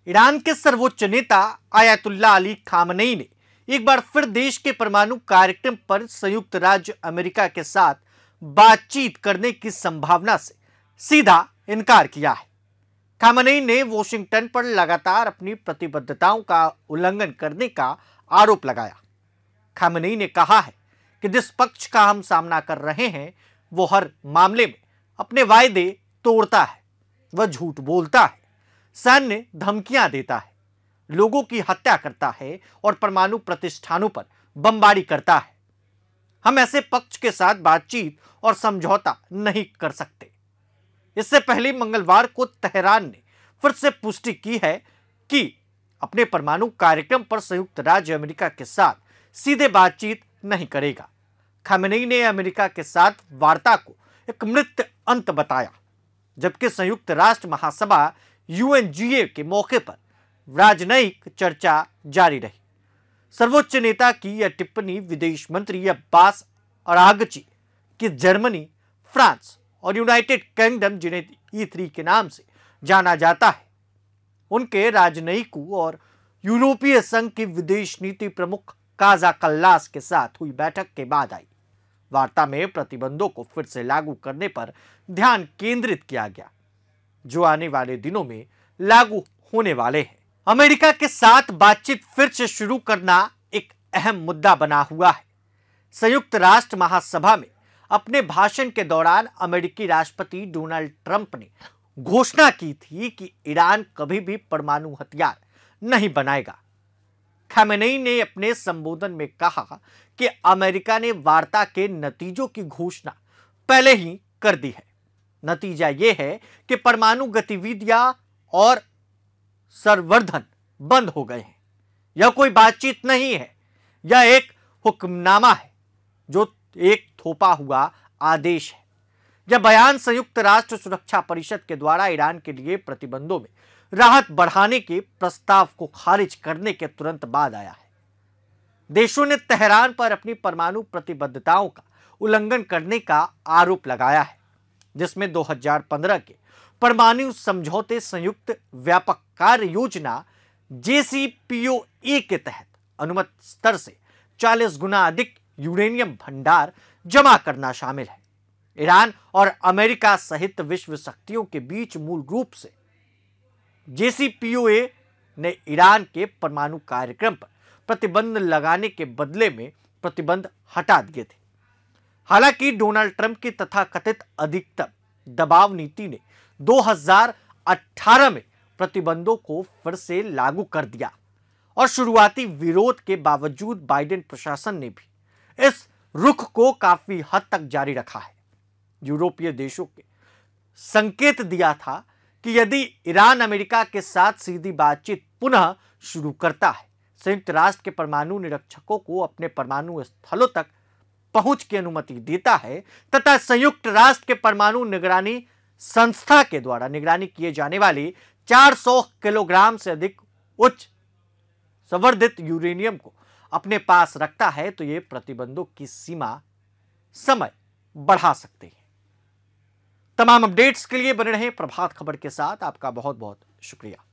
Iran के सर्वोच्च नेता आयतुल्लाह अली खामनेई ने एक बार फिर देश के परमाणु कार्यक्रम पर संयुक्त राज्य अमेरिका के साथ बातचीत करने की संभावना से सीधा इनकार किया है। खामनेई ने वॉशिंगटन पर लगातार अपनी प्रतिबद्धताओं का उल्लंघन करने का आरोप लगाया। खामनेई ने कहा है कि जिस पक्ष का हम सामना कर रहे हैं वो हर मामले में अपने वायदे तोड़ता है, वह झूठ बोलता है, सैन्य धमकियां देता है, लोगों की हत्या करता है और परमाणु प्रतिष्ठानों पर बमबारी करता है। हम ऐसे पक्ष के साथ बातचीत और समझौता नहीं कर सकते। इससे पहले मंगलवार को तेहरान ने फिर से पुष्टि की है कि अपने परमाणु कार्यक्रम पर संयुक्त राज्य अमेरिका के साथ सीधे बातचीत नहीं करेगा। खामेनेई ने अमेरिका के साथ वार्ता को एक मृत अंत बताया, जबकि संयुक्त राष्ट्र महासभा यूएनजीए के मौके पर राजनयिक चर्चा जारी रही। सर्वोच्च नेता की यह टिप्पणी विदेश मंत्री अब्बास अरागची की जर्मनी, फ्रांस और यूनाइटेड किंगडम, जिन्हें E3 के नाम से जाना जाता है, उनके राजनयिकों और यूरोपीय संघ की विदेश नीति प्रमुख काजा कल्लास के साथ हुई बैठक के बाद आई। वार्ता में प्रतिबंधों को फिर से लागू करने पर ध्यान केंद्रित किया गया, जो आने वाले दिनों में लागू होने वाले हैं। अमेरिका के साथ बातचीत फिर से शुरू करना एक अहम मुद्दा बना हुआ है। संयुक्त राष्ट्र महासभा में अपने भाषण के दौरान अमेरिकी राष्ट्रपति डोनाल्ड ट्रंप ने घोषणा की थी कि ईरान कभी भी परमाणु हथियार नहीं बनाएगा। खामेनेई ने अपने संबोधन में कहा कि अमेरिका ने वार्ता के नतीजों की घोषणा पहले ही कर दी है। नतीजा यह है कि परमाणु गतिविधियां और संवर्धन बंद हो गए हैं। यह कोई बातचीत नहीं है, यह एक हुक्मनामा है, जो एक थोपा हुआ आदेश है। यह बयान संयुक्त राष्ट्र सुरक्षा परिषद के द्वारा ईरान के लिए प्रतिबंधों में राहत बढ़ाने के प्रस्ताव को खारिज करने के तुरंत बाद आया है। देशों ने तेहरान पर अपनी परमाणु प्रतिबद्धताओं का उल्लंघन करने का आरोप लगाया है, जिसमें 2015 के परमाणु समझौते संयुक्त व्यापक कार्य योजना JCPOA के तहत अनुमत स्तर से 40 गुना अधिक यूरेनियम भंडार जमा करना शामिल है। ईरान और अमेरिका सहित विश्व शक्तियों के बीच मूल रूप से JCPOA ने ईरान के परमाणु कार्यक्रम पर प्रतिबंध लगाने के बदले में प्रतिबंध हटा दिए थे। हालांकि डोनाल्ड ट्रंप की तथाकथित अधिकतम दबाव नीति ने 2018 में प्रतिबंधों को फिर से लागू कर दिया और शुरुआती विरोध के बावजूद बाइडेन प्रशासन ने भी इस रुख को काफी हद तक जारी रखा है। यूरोपीय देशों के संकेत दिया था कि यदि ईरान अमेरिका के साथ सीधी बातचीत पुनः शुरू करता है, संयुक्त राष्ट्र के परमाणु निरीक्षकों को अपने परमाणु स्थलों तक पहुंच की अनुमति देता है तथा संयुक्त राष्ट्र के परमाणु निगरानी संस्था के द्वारा निगरानी किए जाने वाले 400 किलोग्राम से अधिक उच्च संवर्धित यूरेनियम को अपने पास रखता है, तो यह प्रतिबंधों की सीमा समय बढ़ा सकते हैं। तमाम अपडेट्स के लिए बने रहें प्रभात खबर के साथ। आपका बहुत बहुत शुक्रिया।